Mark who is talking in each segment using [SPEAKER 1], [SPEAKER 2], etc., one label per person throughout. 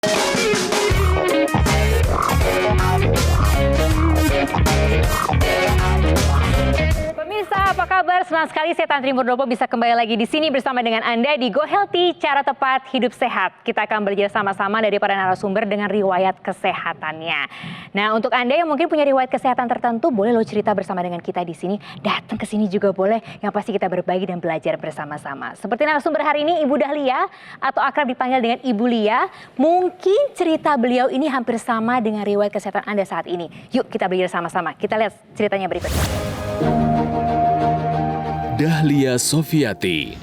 [SPEAKER 1] Pemirsa, apa kabar? Senang sekali saya Tantri Murnopo bisa kembali lagi di sini bersama dengan Anda di Go Healthy, cara tepat hidup sehat. Kita akan belajar sama-sama dari para narasumber dengan riwayat kesehatannya. Nah, untuk Anda yang mungkin punya riwayat kesehatan tertentu, boleh lo cerita bersama dengan kita di sini. Datang ke sini juga boleh. Yang pasti kita berbagi dan belajar bersama-sama. Seperti narasumber hari ini, Ibu Dahlia atau akrab dipanggil dengan Ibu Lia. Mungkin cerita beliau ini hampir sama dengan riwayat kesehatan Anda saat ini. Yuk kita belajar sama-sama. Kita lihat ceritanya berikut.
[SPEAKER 2] Dahlia Sofiati.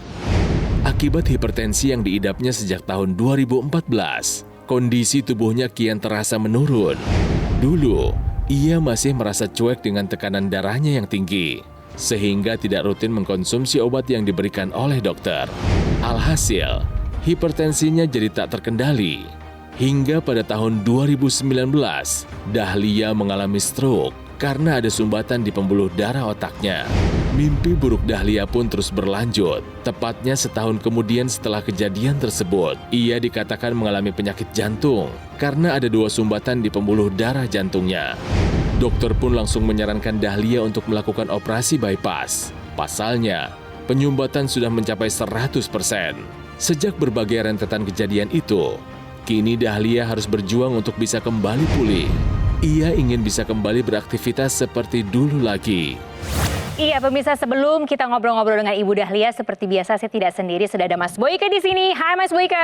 [SPEAKER 2] Akibat hipertensi yang diidapnya sejak tahun 2014, kondisi tubuhnya kian terasa menurun. Dulu, ia masih merasa cuek dengan tekanan darahnya yang tinggi, sehingga tidak rutin mengkonsumsi obat yang diberikan oleh dokter. Alhasil, hipertensinya jadi tak terkendali. Hingga pada tahun 2019, Dahlia mengalami stroke karena ada sumbatan di pembuluh darah otaknya. Mimpi buruk Dahlia pun terus berlanjut. Tepatnya setahun kemudian setelah kejadian tersebut, ia dikatakan mengalami penyakit jantung karena ada 2 sumbatan di pembuluh darah jantungnya. Dokter pun langsung menyarankan Dahlia untuk melakukan operasi bypass. Pasalnya, penyumbatan sudah mencapai 100%. Sejak berbagai rentetan kejadian itu, kini Dahlia harus berjuang untuk bisa kembali pulih. Ia ingin bisa kembali beraktivitas seperti dulu lagi.
[SPEAKER 1] Iya pemirsa, sebelum kita ngobrol-ngobrol dengan Ibu Dahlia, seperti biasa saya tidak sendiri, sudah ada Mas Boyke di sini. Hai Mas Boyke.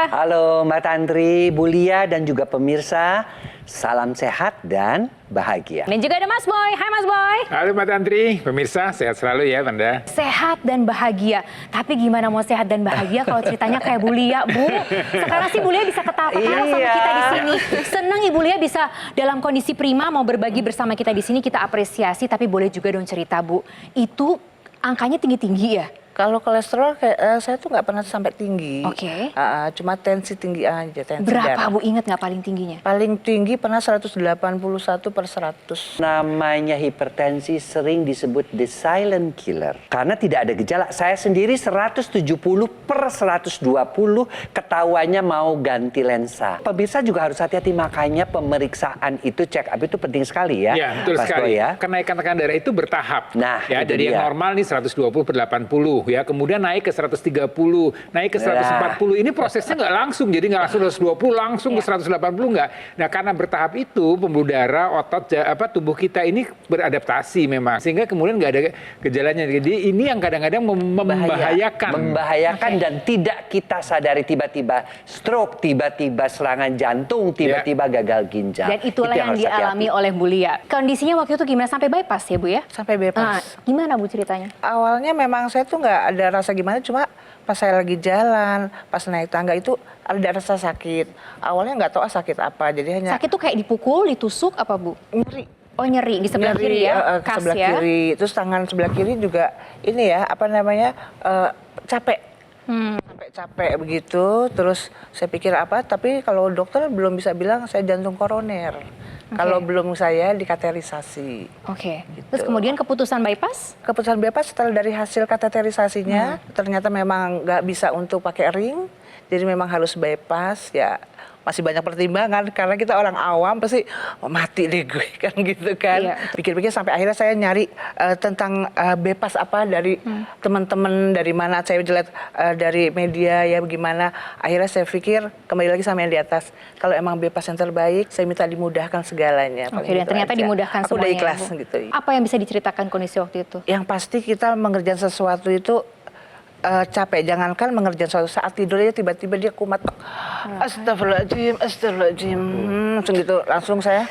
[SPEAKER 3] Halo Mbak Tantri, Bu Lia dan juga pemirsa. Salam sehat dan bahagia.
[SPEAKER 1] Dan juga ada Mas Boy. Hai Mas Boy.
[SPEAKER 4] Halo Mbak Tantri, pemirsa sehat selalu ya Tanda.
[SPEAKER 1] Sehat dan bahagia. Tapi gimana mau sehat dan bahagia kalau ceritanya kayak Bu Lia, Bu? Sekarang sih Bu Lia bisa ketawa-ketawa sama kita di sini. Senang Ibu Lia bisa dalam kondisi prima mau berbagi bersama kita di sini, kita apresiasi. Tapi boleh juga dong cerita Bu, itu angkanya tinggi-tinggi ya?
[SPEAKER 5] Kalau kolesterol saya tuh nggak pernah sampai tinggi.
[SPEAKER 1] Oke.
[SPEAKER 5] Cuma tensi tinggi aja, tensi
[SPEAKER 1] Berapa
[SPEAKER 5] darah.
[SPEAKER 1] Bu, ingat nggak paling tingginya?
[SPEAKER 5] Paling tinggi pernah 181/100.
[SPEAKER 3] Namanya hipertensi sering disebut the silent killer. Karena tidak ada gejala. Saya sendiri 170/120 ketahuannya mau ganti lensa. Pemirsa juga harus hati-hati, makanya pemeriksaan itu, check up itu penting sekali ya.
[SPEAKER 4] Ya betul
[SPEAKER 3] Mas
[SPEAKER 4] sekali.
[SPEAKER 3] Boy, ya.
[SPEAKER 4] Kenaikan tekanan darah itu bertahap.
[SPEAKER 3] Nah,
[SPEAKER 4] ya,
[SPEAKER 3] itu
[SPEAKER 4] dari
[SPEAKER 3] dia.
[SPEAKER 4] yang normal nih 120/80 ya, kemudian naik ke 130, naik ke 140. Ini prosesnya nggak langsung, jadi nggak langsung 120 langsung ke 180 nggak. Nah karena bertahap itu pembuluh darah, otot, tubuh kita ini beradaptasi memang, sehingga kemudian nggak ada gejalanya. Jadi ini yang kadang-kadang membahayakan.
[SPEAKER 3] Membahayakan dan tidak kita sadari, tiba-tiba stroke, tiba-tiba serangan jantung, tiba-tiba gagal ginjal.
[SPEAKER 1] Dan itulah yang
[SPEAKER 3] harus
[SPEAKER 1] dialami
[SPEAKER 3] hati-hati.
[SPEAKER 1] oleh Bu Lia. Kondisinya waktu itu gimana? Sampai bypass ya Bu ya?
[SPEAKER 5] Sampai bebas.
[SPEAKER 1] Gimana Bu ceritanya?
[SPEAKER 5] Awalnya memang saya tuh nggak ada rasa gimana, cuma pas saya lagi jalan, pas naik tangga itu ada rasa sakit. Awalnya nggak tahu sakit apa, jadi hanya
[SPEAKER 1] Sakit tuh kayak dipukul, ditusuk apa Bu?
[SPEAKER 5] nyeri.
[SPEAKER 1] Oh nyeri di sebelah kiri ya? Kas
[SPEAKER 5] sebelah
[SPEAKER 1] ya?
[SPEAKER 5] kiri. Terus tangan sebelah kiri juga ini ya, apa namanya, capek. Sampai capek begitu. Terus saya pikir apa, tapi kalau dokter belum bisa bilang saya jantung koroner. Kalau belum saya dikateterisasi.
[SPEAKER 1] Oke.
[SPEAKER 5] Gitu.
[SPEAKER 1] Terus kemudian keputusan bypass?
[SPEAKER 5] Keputusan bypass setelah dari hasil kateterisasinya, ternyata memang nggak bisa untuk pakai ring. Jadi memang harus bypass ya. Masih banyak pertimbangan karena kita orang awam pasti mati deh gue kan gitu kan.
[SPEAKER 1] Iya.
[SPEAKER 5] Pikir-pikir sampai akhirnya saya nyari tentang bypass apa dari teman-teman, dari mana saya lihat dari media ya bagaimana. Akhirnya saya pikir kembali lagi sama yang di atas. Kalau emang bypass yang terbaik, saya minta dimudahkan segalanya.
[SPEAKER 1] Oke, dan ternyata dimudahkan
[SPEAKER 5] Aku
[SPEAKER 1] semuanya.
[SPEAKER 5] udah ikhlas
[SPEAKER 1] Bu.
[SPEAKER 5] gitu.
[SPEAKER 1] Apa yang bisa diceritakan kondisi waktu itu?
[SPEAKER 5] Yang pasti kita mengerjakan sesuatu itu capek, jangankan mengerjakan suatu saat tidur aja tiba-tiba dia kumat. Astagfirullahaladzim, astagfirullahaladzim. Langsung gitu, langsung saya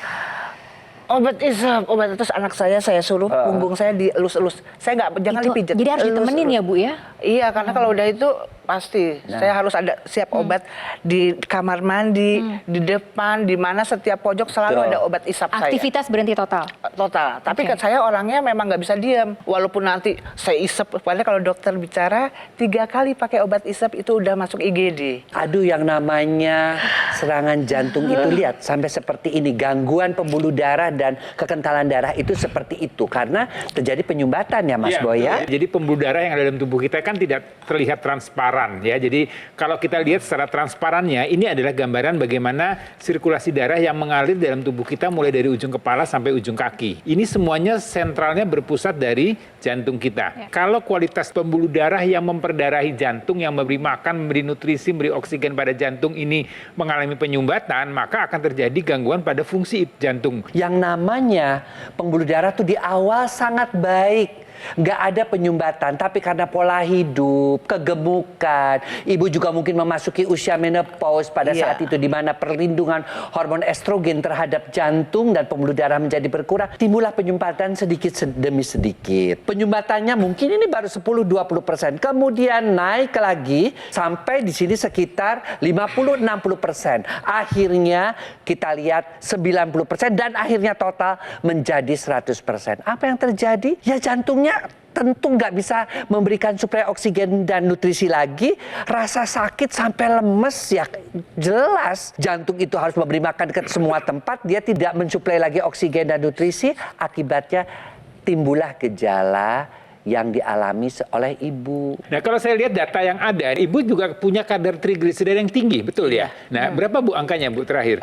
[SPEAKER 5] obat isap, obat. Terus anak saya suruh punggung saya dielus-elus. Saya nggak, jangan dipijat.
[SPEAKER 1] Jadi harus ditemenin ya Bu ya?
[SPEAKER 5] Iya, karena kalau udah itu pasti saya harus ada siap obat di kamar mandi, di depan, di mana setiap pojok selalu ada obat isap saya.
[SPEAKER 1] Aktivitas berhenti total?
[SPEAKER 5] Total. Tapi kan saya orangnya memang nggak bisa diam. Walaupun nanti saya isep, padahal kalau dokter bicara 3 kali pakai obat isep itu udah masuk IGD.
[SPEAKER 3] Aduh, yang namanya serangan jantung itu lihat sampai seperti ini, gangguan pembuluh darah dan kekentalan darah itu seperti itu karena terjadi penyumbatan ya Mas Boy ya.
[SPEAKER 4] Jadi pembuluh darah yang ada dalam tubuh kita kan tidak terlihat transparan ya. Jadi kalau kita lihat secara transparannya, ini adalah gambaran bagaimana sirkulasi darah yang mengalir dalam tubuh kita mulai dari ujung kepala sampai ujung kaki. Ini semuanya sentralnya berpusat dari jantung kita. Kalau kualitas pembuluh darah yang memperdarahi jantung, yang memberi makan, memberi nutrisi, memberi oksigen pada jantung ini mengalami penyumbatan, maka akan terjadi gangguan pada fungsi jantung.
[SPEAKER 3] Yang namanya pembuluh darah tuh di awal sangat baik. Nggak ada penyumbatan, tapi karena pola hidup, kegemukan, ibu juga mungkin memasuki usia menopause pada saat itu di mana perlindungan hormon estrogen terhadap jantung dan pembuluh darah menjadi berkurang, timbullah penyumbatan sedikit demi sedikit. Penyumbatannya mungkin ini baru 10-20%, kemudian naik lagi sampai di sini sekitar 50-60%. Akhirnya kita lihat 90% dan akhirnya total menjadi 100%. Apa yang terjadi? Ya jantungnya tentu nggak bisa memberikan suplai oksigen dan nutrisi lagi, rasa sakit sampai lemes ya jelas. Jantung itu harus memberi makan ke semua tempat, dia tidak mensuplai lagi oksigen dan nutrisi, akibatnya timbullah gejala yang dialami oleh ibu.
[SPEAKER 4] Nah kalau saya lihat data yang ada, ibu juga punya kadar trigliserida yang tinggi, betul ya? Nah berapa Bu angkanya Bu terakhir?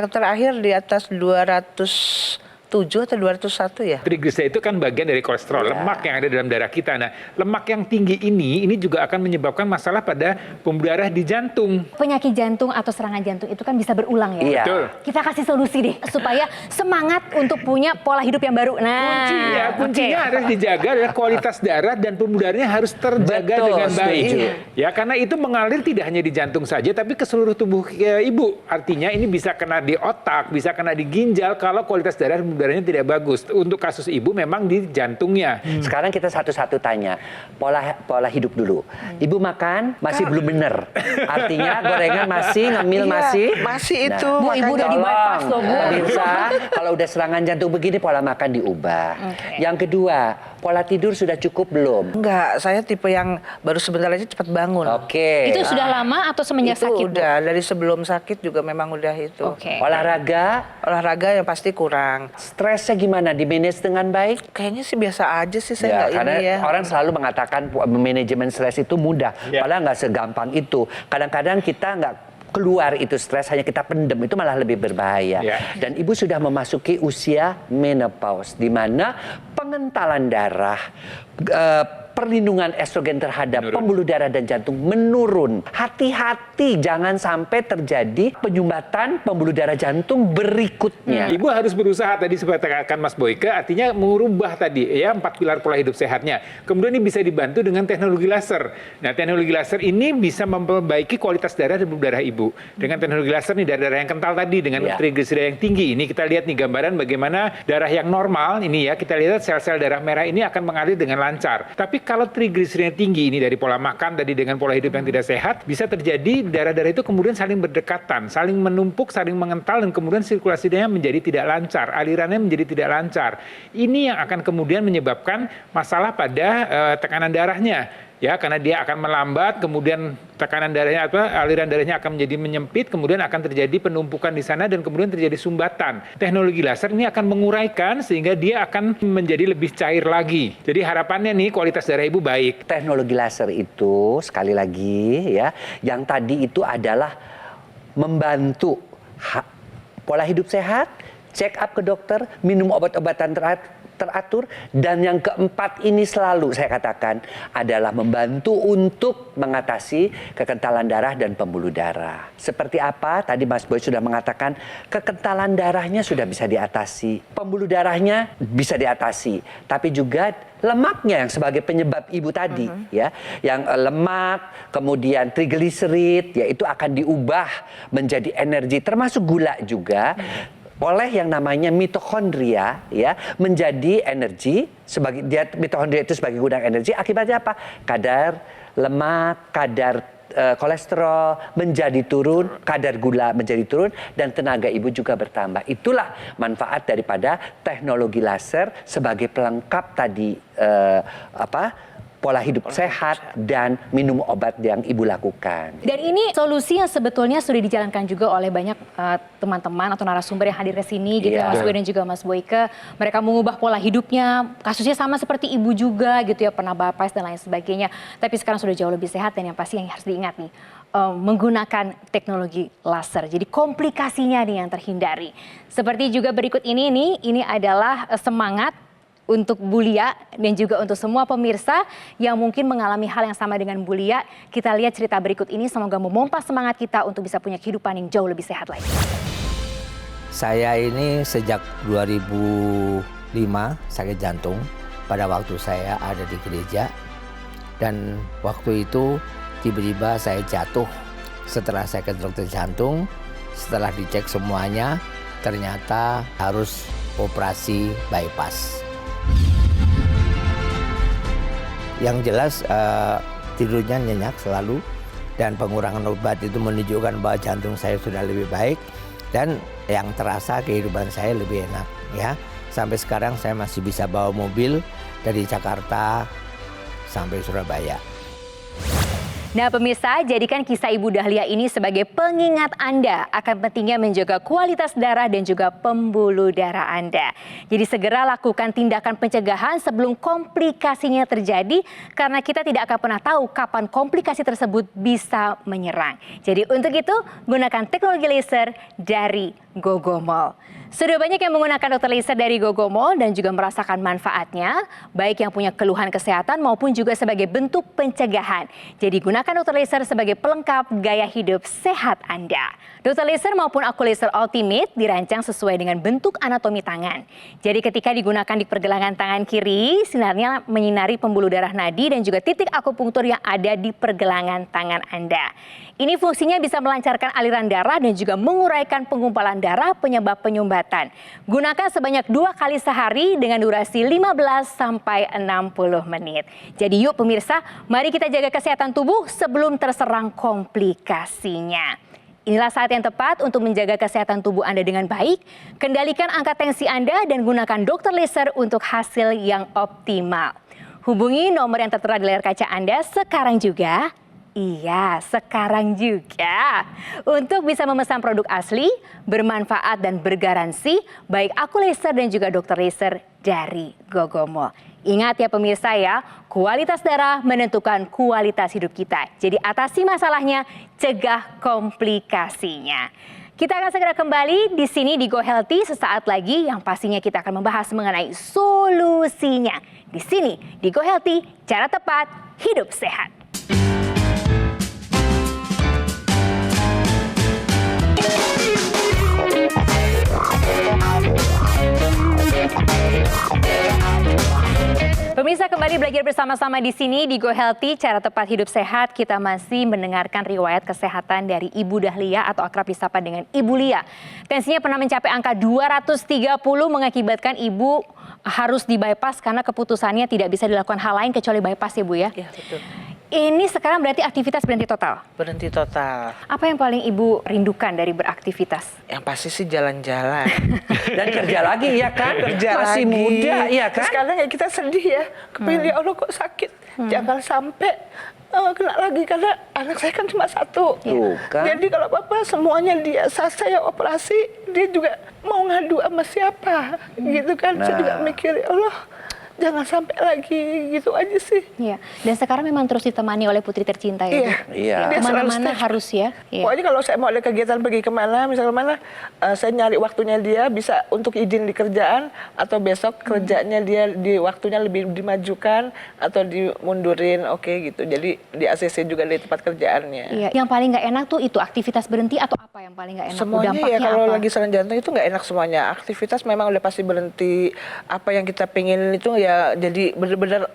[SPEAKER 5] Terakhir di atas 207 atau 201 ya.
[SPEAKER 4] Trigliserida itu kan bagian dari kolesterol, lemak yang ada dalam darah kita. Nah, lemak yang tinggi ini juga akan menyebabkan masalah pada pembuluh darah di jantung.
[SPEAKER 1] Penyakit jantung atau serangan jantung itu kan bisa berulang ya.
[SPEAKER 3] Iya.
[SPEAKER 4] Betul.
[SPEAKER 1] Kita kasih solusi deh supaya semangat untuk punya pola hidup yang baru. Nah,
[SPEAKER 4] Kuncinya harus dijaga adalah kualitas darah dan pembuluh darahnya harus terjaga dengan baik.
[SPEAKER 3] setuju.
[SPEAKER 4] Ya, karena itu mengalir tidak hanya di jantung saja, tapi ke seluruh tubuh ibu. Artinya ini bisa kena di otak, bisa kena di ginjal kalau kualitas darahnya tidak bagus. Untuk kasus ibu memang di jantungnya.
[SPEAKER 3] Sekarang kita satu-satu tanya, pola hidup dulu. Ibu makan masih belum bener. Artinya gorengan masih, ngemil masih.
[SPEAKER 5] Masih itu.
[SPEAKER 1] Bu, ibu udah di bypass loh, Bu.
[SPEAKER 3] Pemirsa, kalau udah serangan jantung begini pola makan diubah. Yang kedua, pola tidur sudah cukup belum?
[SPEAKER 5] Enggak, saya tipe yang baru sebentar aja cepat bangun.
[SPEAKER 3] Oke.
[SPEAKER 1] itu sudah lama atau semenjak
[SPEAKER 5] Itu
[SPEAKER 1] sakit? Bu?
[SPEAKER 5] udah dari sebelum sakit juga memang udah itu.
[SPEAKER 1] Oke.
[SPEAKER 5] Olahraga yang pasti kurang.
[SPEAKER 3] Stresnya gimana? Di-manage dengan baik?
[SPEAKER 5] Kayaknya sih biasa aja sih saya
[SPEAKER 3] Ya,
[SPEAKER 5] nggak
[SPEAKER 3] karena
[SPEAKER 5] ini ya.
[SPEAKER 3] orang selalu mengatakan manajemen stres itu mudah. Padahal nggak segampang itu. Kadang-kadang kita nggak keluar itu stres, hanya kita pendem, itu malah lebih berbahaya. Dan ibu sudah memasuki usia menopause, di mana pengentalan darah, perlindungan estrogen terhadap pembuluh darah dan jantung menurun. Hati-hati jangan sampai terjadi penyumbatan pembuluh darah jantung berikutnya.
[SPEAKER 4] Ibu harus berusaha tadi seperti katakan Mas Boyke, artinya merubah tadi ya 4 pilar pola hidup sehatnya. Kemudian ini bisa dibantu dengan teknologi laser. Nah, teknologi laser ini bisa memperbaiki kualitas darah dan pembuluh darah ibu. Dengan teknologi laser nih darah yang kental tadi dengan trigliserida yang tinggi. Ini kita lihat nih gambaran bagaimana darah yang normal ini ya, kita lihat sel-sel darah merah ini akan mengalir dengan lancar. Tapi kalau trigliserida tinggi ini dari pola makan tadi dengan pola hidup yang tidak sehat, bisa terjadi darah-darah itu kemudian saling berdekatan, saling menumpuk, saling mengental, dan kemudian sirkulasinya menjadi tidak lancar, alirannya menjadi tidak lancar. Ini yang akan kemudian menyebabkan masalah pada tekanan darahnya. Ya, karena dia akan melambat, kemudian tekanan darahnya aliran darahnya akan menjadi menyempit, kemudian akan terjadi penumpukan di sana dan kemudian terjadi sumbatan. Teknologi laser ini akan menguraikan sehingga dia akan menjadi lebih cair lagi. Jadi harapannya nih kualitas darah ibu baik.
[SPEAKER 3] Teknologi laser itu sekali lagi ya, yang tadi itu adalah membantu pola hidup sehat, check up ke dokter, minum obat-obatan teratur, dan yang keempat ini selalu saya katakan adalah membantu untuk mengatasi kekentalan darah dan pembuluh darah. Seperti apa? Tadi Mas Boy sudah mengatakan kekentalan darahnya sudah bisa diatasi, pembuluh darahnya bisa diatasi, tapi juga lemaknya yang sebagai penyebab ibu tadi ya, yang lemak, kemudian trigliserid ya itu akan diubah menjadi energi termasuk gula juga. Oleh yang namanya mitokondria ya menjadi energi sebagai mitokondria itu sebagai gudang energi. Akibatnya apa? Kadar lemak, kadar kolesterol menjadi turun, kadar gula menjadi turun, dan tenaga ibu juga bertambah. Itulah manfaat daripada teknologi laser sebagai pelengkap tadi pola hidup sehat dan minum obat yang ibu lakukan.
[SPEAKER 1] Dan ini solusi yang sebetulnya sudah dijalankan juga oleh banyak teman-teman atau narasumber yang hadir ke sini, gitu,
[SPEAKER 3] Iya.
[SPEAKER 1] Mas Boy dan juga Mas Boyke. Mereka mengubah pola hidupnya, kasusnya sama seperti ibu juga, gitu ya, pernah bypass dan lain sebagainya. Tapi sekarang sudah jauh lebih sehat dan yang pasti yang harus diingat nih, menggunakan teknologi laser. Jadi komplikasinya nih yang terhindari. Seperti juga berikut ini adalah semangat untuk Bu Lia dan juga untuk semua pemirsa yang mungkin mengalami hal yang sama dengan Bu Lia. Kita lihat cerita berikut ini, semoga memompa semangat kita untuk bisa punya kehidupan yang jauh lebih sehat lagi.
[SPEAKER 6] Saya ini sejak 2005 sakit jantung pada waktu saya ada di gereja. Dan waktu itu tiba-tiba saya jatuh setelah saya ke dokter jantung. Setelah dicek semuanya ternyata harus operasi bypass. Yang jelas tidurnya nyenyak selalu dan pengurangan obat itu menunjukkan bahwa jantung saya sudah lebih baik dan yang terasa kehidupan saya lebih enak ya. Sampai sekarang saya masih bisa bawa mobil dari Jakarta sampai Surabaya.
[SPEAKER 1] Nah pemirsa, jadikan kisah Ibu Dahlia ini sebagai pengingat Anda akan pentingnya menjaga kualitas darah dan juga pembuluh darah Anda. Jadi segera lakukan tindakan pencegahan sebelum komplikasinya terjadi karena kita tidak akan pernah tahu kapan komplikasi tersebut bisa menyerang. Jadi untuk itu gunakan teknologi laser dari Gogomol. Sudah banyak yang menggunakan dokter laser dari Gogomol dan juga merasakan manfaatnya, baik yang punya keluhan kesehatan maupun juga sebagai bentuk pencegahan. Jadi gunakan dokter laser sebagai pelengkap gaya hidup sehat Anda. Dokter laser maupun Aqualaser Ultimate dirancang sesuai dengan bentuk anatomi tangan. Jadi ketika digunakan di pergelangan tangan kiri, sinarnya menyinari pembuluh darah nadi dan juga titik akupunktur yang ada di pergelangan tangan Anda. Ini fungsinya bisa melancarkan aliran darah dan juga menguraikan penggumpalan darah penyebab penyumbatan. Gunakan sebanyak 2 kali sehari dengan durasi 15 sampai 60 menit. Jadi yuk pemirsa, mari kita jaga kesehatan tubuh sebelum terserang komplikasinya. Inilah saat yang tepat untuk menjaga kesehatan tubuh Anda dengan baik. Kendalikan angka tensi Anda dan gunakan dokter laser untuk hasil yang optimal. Hubungi nomor yang tertera di layar kaca Anda sekarang juga. Iya, sekarang juga. Untuk bisa memesan produk asli, bermanfaat dan bergaransi, baik Aqualaser dan juga dokter laser dari Gogomol. Ingat ya pemirsa ya, kualitas darah menentukan kualitas hidup kita. Jadi atasi masalahnya, cegah komplikasinya. Kita akan segera kembali di sini di Go Healthy sesaat lagi yang pastinya kita akan membahas mengenai solusinya. Di sini di Go Healthy, cara tepat hidup sehat. Pemirsa, kembali belajar bersama-sama di sini di Go Healthy, cara tepat hidup sehat. Kita masih mendengarkan riwayat kesehatan dari Ibu Dahlia atau akrab disapa dengan Ibu Lia. Tensinya pernah mencapai angka 230 mengakibatkan Ibu harus di-bypass karena keputusannya tidak bisa dilakukan hal lain kecuali bypass ya Bu ya?
[SPEAKER 5] Iya betul.
[SPEAKER 1] Ini sekarang berarti aktivitas berhenti total?
[SPEAKER 5] Berhenti total.
[SPEAKER 1] Apa yang paling Ibu rindukan dari beraktivitas?
[SPEAKER 5] Yang pasti sih jalan-jalan.
[SPEAKER 3] Dan kerja lagi ya kan?
[SPEAKER 5] Kerja
[SPEAKER 3] Masih
[SPEAKER 5] lagi.
[SPEAKER 3] muda ya kan?
[SPEAKER 5] Terus kadang ya kita sedih ya. Kepengen ya Allah kok sakit. Jangan sampai kena lagi karena anak saya kan cuma satu.
[SPEAKER 3] Tuh kan?
[SPEAKER 5] Jadi kalau apa semuanya dia, saat saya operasi dia juga mau ngadu sama siapa gitu kan. Saya juga mikir ya Allah jangan sampai lagi gitu aja sih.
[SPEAKER 1] Iya. Dan sekarang memang terus ditemani oleh putri tercinta ya.
[SPEAKER 5] Iya.
[SPEAKER 1] Bu?
[SPEAKER 3] Iya.
[SPEAKER 5] Dia selalu
[SPEAKER 1] Kemana-mana
[SPEAKER 5] stay.
[SPEAKER 1] harus ya. Iya.
[SPEAKER 5] Pokoknya kalau saya mau ada kegiatan pergi kemana, misalnya kemana, saya nyari waktunya dia bisa untuk izin di kerjaan atau besok kerjanya dia di waktunya lebih dimajukan atau dimundurin, oke gitu. Jadi di ACC juga di tempat kerjaannya.
[SPEAKER 1] Iya. Yang paling nggak enak tuh itu aktivitas berhenti atau apa yang paling nggak enak?
[SPEAKER 5] Semuanya
[SPEAKER 1] Dampaknya
[SPEAKER 5] ya kalau
[SPEAKER 1] apa?
[SPEAKER 5] lagi serangan jantung itu nggak enak semuanya. Aktivitas memang udah pasti berhenti. Apa yang kita pengen itu ya jadi benar-benar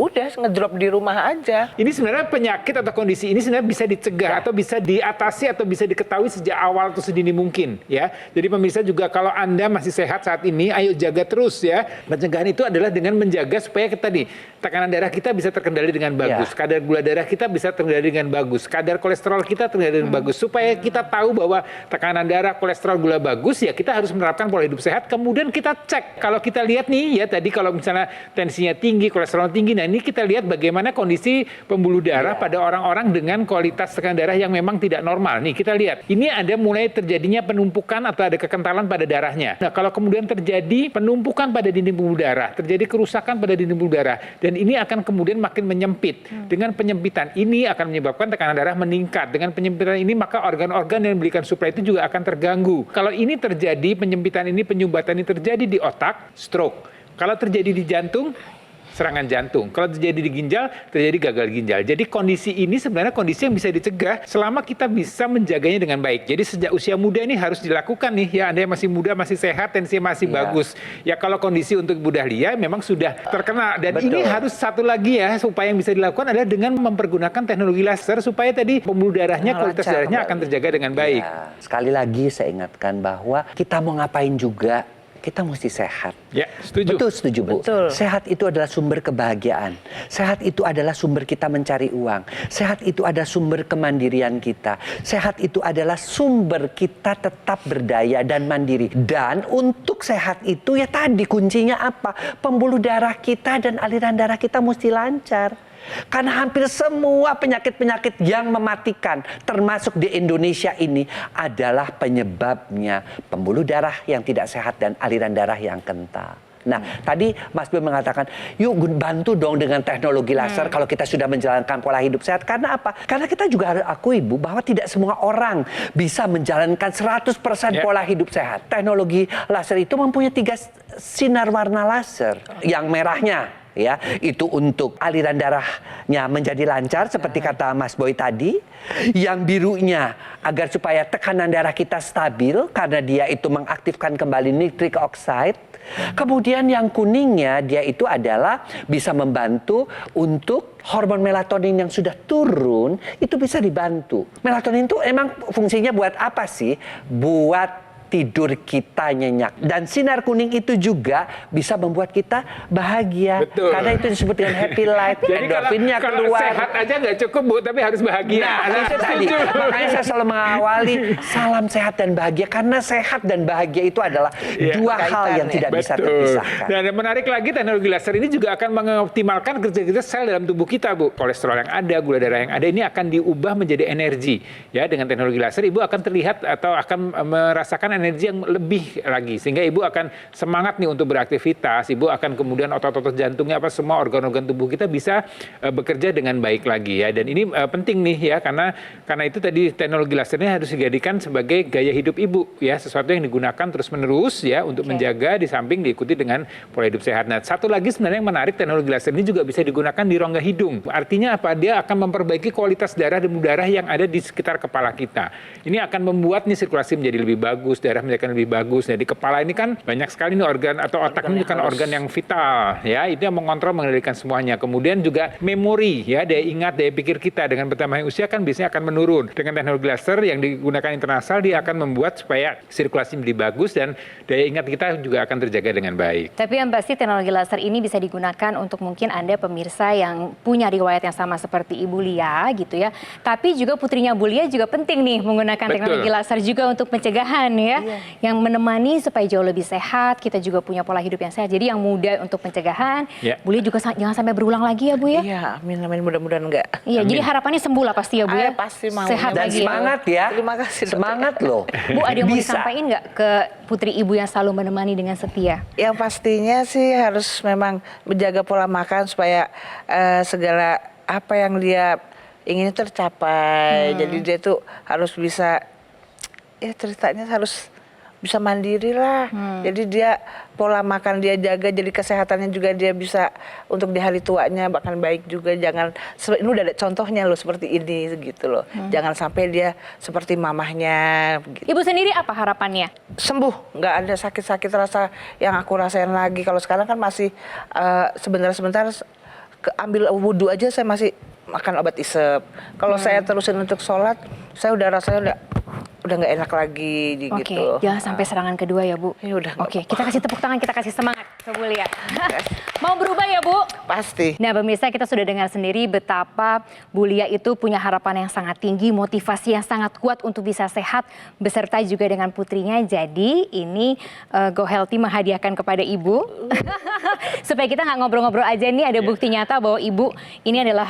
[SPEAKER 5] udah ngedrop di rumah aja.
[SPEAKER 4] Ini sebenarnya penyakit atau kondisi ini sebenarnya bisa dicegah atau bisa diatasi atau bisa diketahui sejak awal atau sedini mungkin ya. Jadi pemirsa juga kalau Anda masih sehat saat ini, ayo jaga terus ya. Pencegahan itu adalah dengan menjaga supaya kita nih tekanan darah kita bisa terkendali dengan bagus, kadar gula darah kita bisa terkendali dengan bagus, kadar kolesterol kita terkendali dengan bagus. Supaya kita tahu bahwa tekanan darah, kolesterol, gula bagus ya kita harus menerapkan pola hidup sehat. Kemudian kita cek kalau kita lihat nih ya tadi kalau misalnya tensinya tinggi, kolesterol tinggi, nah ini kita lihat bagaimana kondisi pembuluh darah pada orang-orang dengan kualitas tekanan darah yang memang tidak normal. Nih kita lihat, ini ada mulai terjadinya penumpukan atau ada kekentalan pada darahnya. Nah kalau kemudian terjadi penumpukan pada dinding pembuluh darah, terjadi kerusakan pada dinding pembuluh darah, dan ini akan kemudian makin menyempit. Dengan penyempitan ini akan menyebabkan tekanan darah meningkat. Dengan penyempitan ini maka organ-organ yang memberikan suplai itu juga akan terganggu. Kalau ini terjadi, penyempitan ini, penyumbatan ini terjadi di otak, stroke. Kalau terjadi di jantung, serangan jantung. Kalau terjadi di ginjal, terjadi gagal ginjal. Jadi kondisi ini sebenarnya kondisi yang bisa dicegah selama kita bisa menjaganya dengan baik. Jadi sejak usia muda ini harus dilakukan nih ya. Anda yang masih muda, masih sehat, tensi masih bagus. Ya kalau kondisi untuk Ibu Dahlia memang sudah terkena. Dan ini harus satu lagi ya, supaya yang bisa dilakukan adalah dengan mempergunakan teknologi laser supaya tadi pembuluh darahnya, kualitas darahnya akan terjaga dengan baik.
[SPEAKER 3] Ya, sekali lagi saya ingatkan bahwa kita mau ngapain juga, kita mesti sehat.
[SPEAKER 4] Ya, setuju.
[SPEAKER 3] Betul, setuju Bu.
[SPEAKER 5] Betul.
[SPEAKER 3] Sehat itu adalah sumber kebahagiaan. Sehat itu adalah sumber kita mencari uang. Sehat itu adalah sumber kemandirian kita. Sehat itu adalah sumber kita tetap berdaya dan mandiri. Dan untuk sehat itu ya tadi kuncinya apa? Pembuluh darah kita dan aliran darah kita mesti lancar. Karena hampir semua penyakit-penyakit yang mematikan, termasuk di Indonesia ini, adalah penyebabnya pembuluh darah yang tidak sehat dan aliran darah yang kental. Nah, tadi Mas Bim mengatakan, yuk bantu dong dengan teknologi laser kalau kita sudah menjalankan pola hidup sehat. Karena apa? Karena kita juga harus akui, Bu, bahwa tidak semua orang bisa menjalankan 100% pola hidup sehat. Teknologi laser itu mempunyai 3 sinar warna laser. Yang merahnya, ya, itu untuk aliran darahnya menjadi lancar seperti kata Mas Boy tadi. Yang birunya agar supaya tekanan darah kita stabil karena dia itu mengaktifkan kembali nitric oxide. Kemudian yang kuningnya dia itu adalah bisa membantu untuk hormon melatonin yang sudah turun itu bisa dibantu. Melatonin itu emang fungsinya buat apa sih? Buat tidur kita nyenyak. Dan sinar kuning itu juga bisa membuat kita bahagia.
[SPEAKER 4] Betul.
[SPEAKER 3] Karena itu disebut dengan happy life.
[SPEAKER 4] Jadi
[SPEAKER 3] Endorfinnya
[SPEAKER 4] kalau
[SPEAKER 3] keluar.
[SPEAKER 4] sehat aja nggak cukup Bu, tapi harus bahagia.
[SPEAKER 3] Nah, itu tadi. Makanya saya selalu mengawali salam sehat dan bahagia. Karena sehat dan bahagia itu adalah dua hal yang tidak bisa terpisahkan.
[SPEAKER 4] Dan yang menarik lagi, teknologi laser ini juga akan mengoptimalkan kerja-kerja sel dalam tubuh kita, Bu. Kolesterol yang ada, gula darah yang ada, ini akan diubah menjadi energi. Ya, dengan teknologi laser, Ibu akan terlihat atau akan merasakan energi yang lebih lagi. Sehingga Ibu akan semangat nih untuk beraktivitas. Ibu akan kemudian otot-otot jantungnya, semua organ-organ tubuh kita bisa bekerja dengan baik lagi ya. Dan ini penting nih ya, karena itu tadi teknologi lasernya harus dijadikan sebagai gaya hidup Ibu ya, sesuatu yang digunakan terus-menerus ya untuk menjaga, di samping diikuti dengan pola hidup sehat. Nah, satu lagi sebenarnya yang menarik, teknologi laser ini juga bisa digunakan di rongga hidung. Artinya apa? Dia akan memperbaiki kualitas darah dan darah yang ada di sekitar kepala kita. Ini akan membuat nih sirkulasi menjadi lebih bagus, darah menjadi lebih bagus. Nah, di kepala ini kan banyak sekali nih organ atau otak ini kan organ yang vital ya, itu yang mengontrol, mengendalikan semuanya. Kemudian juga memori ya, daya ingat, daya pikir kita dengan bertambahnya usia kan biasanya akan menurun. Dengan teknologi laser yang digunakan internasional, dia akan membuat supaya sirkulasi menjadi bagus dan daya ingat kita juga akan terjaga dengan baik.
[SPEAKER 1] Tapi yang pasti teknologi laser ini bisa digunakan untuk mungkin Anda pemirsa yang punya riwayat yang sama seperti Ibu Lia gitu ya. Tapi juga putrinya Bu Lia juga penting nih menggunakan teknologi laser juga untuk pencegahan ya. Yang menemani supaya jauh lebih sehat, kita juga punya pola hidup yang sehat. Jadi yang mudah untuk pencegahan, Bu Lia juga jangan sampai berulang lagi ya Bu ya.
[SPEAKER 5] Iya, amin mudah-mudahan enggak.
[SPEAKER 1] Iya, jadi harapannya sembuh lah pasti ya Bu ya.
[SPEAKER 5] Pasti mau.
[SPEAKER 1] Sehat
[SPEAKER 3] Dan
[SPEAKER 1] lagi
[SPEAKER 3] semangat ya.
[SPEAKER 5] Terima kasih, dokter.
[SPEAKER 3] Semangat loh.
[SPEAKER 1] Bu, ada yang mau
[SPEAKER 3] Bisa.
[SPEAKER 1] disampaikan nggak ke putri Ibu yang selalu menemani dengan setia?
[SPEAKER 5] Yang pastinya sih harus memang menjaga pola makan supaya segala apa yang dia ingin tercapai. Jadi dia tuh harus bisa, ya ceritanya harus bisa mandiri lah. Jadi dia pola makan dia jaga, jadi kesehatannya juga dia bisa untuk di hari tuanya bahkan baik juga. Jangan, ini udah ada contohnya loh seperti ini gitu loh. Jangan sampai dia seperti mamahnya. Gitu.
[SPEAKER 1] Ibu sendiri apa harapannya?
[SPEAKER 5] Sembuh, nggak ada sakit-sakit rasa yang aku rasain lagi. Kalau sekarang kan masih sebentar-sebentar ambil wudhu aja saya masih makan obat isep. Kalau saya terusin untuk sholat, saya udah rasanya udah udah nggak enak lagi
[SPEAKER 1] Oke,
[SPEAKER 5] gitu.
[SPEAKER 1] jangan sampai serangan kedua ya Bu.
[SPEAKER 5] Ya udah, nggak
[SPEAKER 1] Oke,
[SPEAKER 5] apa-apa.
[SPEAKER 1] kita kasih tepuk tangan, kita kasih semangat ke Bu Lia. Mau berubah ya Bu?
[SPEAKER 5] Pasti.
[SPEAKER 1] Nah pemirsa, kita sudah dengar sendiri betapa Bu Lia itu punya harapan yang sangat tinggi, motivasi yang sangat kuat untuk bisa sehat, beserta juga dengan putrinya. Jadi ini Go Healthy menghadiahkan kepada Ibu. Supaya kita nggak ngobrol-ngobrol aja nih, ada bukti nyata bahwa Ibu ini adalah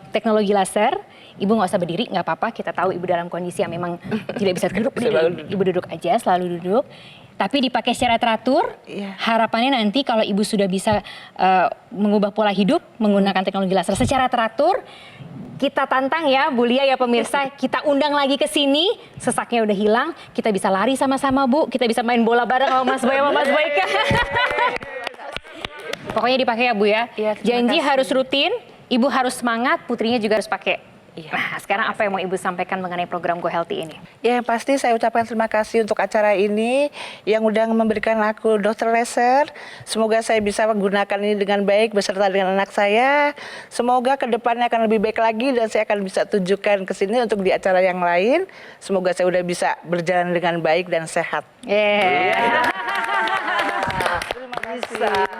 [SPEAKER 1] teknologi laser. Ibu nggak usah berdiri, nggak apa-apa. Kita tahu Ibu dalam kondisi yang memang tidak bisa duduk. Ibu duduk aja, selalu duduk. Tapi dipakai secara teratur.
[SPEAKER 5] Iya.
[SPEAKER 1] Harapannya nanti kalau Ibu sudah bisa mengubah pola hidup menggunakan teknologi laser secara teratur, kita tantang ya Bu Lia ya pemirsa, kita undang lagi ke sini, sesaknya udah hilang, kita bisa lari sama-sama Bu, kita bisa main bola bareng sama Mas Boy sama Mas Boyka. Pokoknya dipakai ya Bu ya.
[SPEAKER 5] Iya, terima
[SPEAKER 1] Janji
[SPEAKER 5] kasih.
[SPEAKER 1] harus rutin, Ibu harus semangat, putrinya juga harus pakai.
[SPEAKER 5] Iya.
[SPEAKER 1] Nah, sekarang apa yang mau Ibu sampaikan mengenai program Go Healthy ini?
[SPEAKER 5] Ya, yang pasti saya ucapkan terima kasih untuk acara ini yang udah memberikan aku dokter laser. Semoga saya bisa menggunakan ini dengan baik beserta dengan anak saya. Semoga kedepannya akan lebih baik lagi dan saya akan bisa tunjukkan ke sini untuk di acara yang lain. Semoga saya udah bisa berjalan dengan baik dan sehat.
[SPEAKER 1] Terima kasih.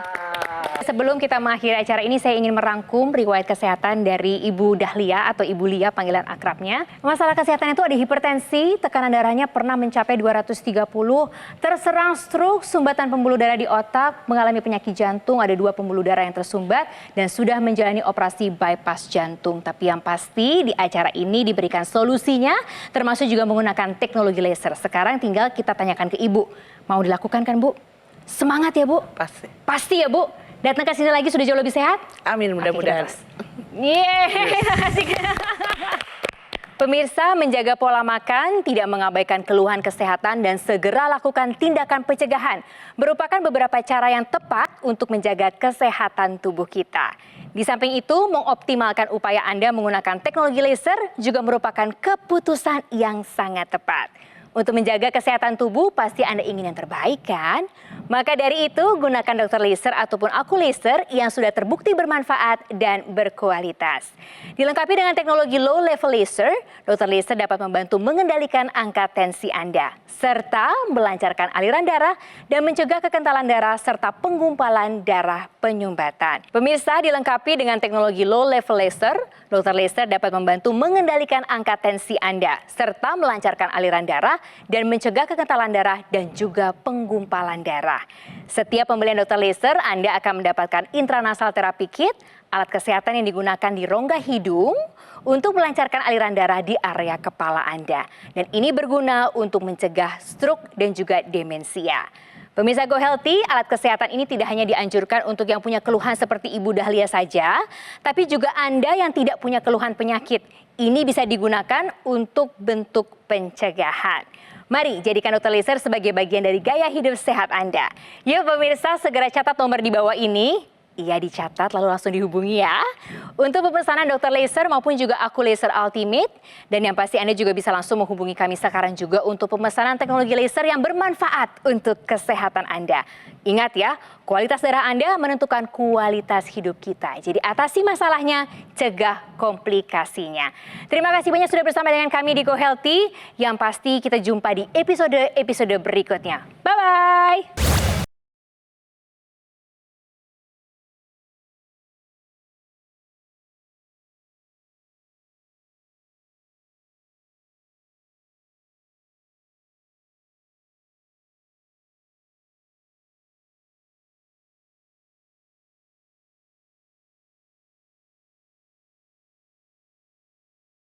[SPEAKER 1] Sebelum kita mengakhiri acara ini, saya ingin merangkum riwayat kesehatan dari Ibu Dahlia atau Ibu Lia panggilan akrabnya. Masalah kesehatan itu ada hipertensi, tekanan darahnya pernah mencapai 230, terserang stroke, sumbatan pembuluh darah di otak, mengalami penyakit jantung, ada 2 pembuluh darah yang tersumbat, dan sudah menjalani operasi bypass jantung. Tapi yang pasti di acara ini diberikan solusinya, termasuk juga menggunakan teknologi laser. Sekarang tinggal kita tanyakan ke Ibu, mau dilakukan kan Bu? Semangat ya Bu?
[SPEAKER 5] Pasti.
[SPEAKER 1] Pasti ya Bu? Datang ke sini lagi sudah jauh lebih sehat?
[SPEAKER 5] Amin, mudah-mudahan.
[SPEAKER 1] Asik. Pemirsa, menjaga pola makan, tidak mengabaikan keluhan kesehatan dan segera lakukan tindakan pencegahan merupakan beberapa cara yang tepat untuk menjaga kesehatan tubuh kita. Di samping itu, mengoptimalkan upaya Anda menggunakan teknologi laser juga merupakan keputusan yang sangat tepat. Untuk menjaga kesehatan tubuh, pasti Anda ingin yang terbaik kan? Maka dari itu, gunakan dokter laser ataupun aku laser yang sudah terbukti bermanfaat dan berkualitas. Dilengkapi dengan teknologi low level laser, dokter laser dapat membantu mengendalikan angka tensi Anda, serta melancarkan aliran darah dan mencegah kekentalan darah serta penggumpalan darah penyumbatan. Pemirsa, dilengkapi dengan teknologi low level laser, dokter laser dapat membantu mengendalikan angka tensi Anda, serta melancarkan aliran darah dan mencegah kekentalan darah dan juga penggumpalan darah. Setiap pembelian dokter laser, Anda akan mendapatkan intranasal terapi kit, alat kesehatan yang digunakan di rongga hidung untuk melancarkan aliran darah di area kepala Anda. Dan ini berguna untuk mencegah stroke dan juga demensia. Pemirsa Go Healthy, alat kesehatan ini tidak hanya dianjurkan untuk yang punya keluhan seperti Ibu Dahlia saja, tapi juga Anda yang tidak punya keluhan penyakit. Ini bisa digunakan untuk bentuk pencegahan. Mari jadikan dokter laser sebagai bagian dari gaya hidup sehat Anda. Yuk pemirsa, segera catat nomor di bawah ini. Iya, dicatat lalu langsung dihubungi ya. Untuk pemesanan dokter laser maupun juga aku laser ultimate. Dan yang pasti Anda juga bisa langsung menghubungi kami sekarang juga untuk pemesanan teknologi laser yang bermanfaat untuk kesehatan Anda. Ingat ya, kualitas darah Anda menentukan kualitas hidup kita. Jadi atasi masalahnya, cegah komplikasinya. Terima kasih banyak sudah bersama dengan kami di Go Healthy. Yang pasti kita jumpa di episode berikutnya. Bye-bye.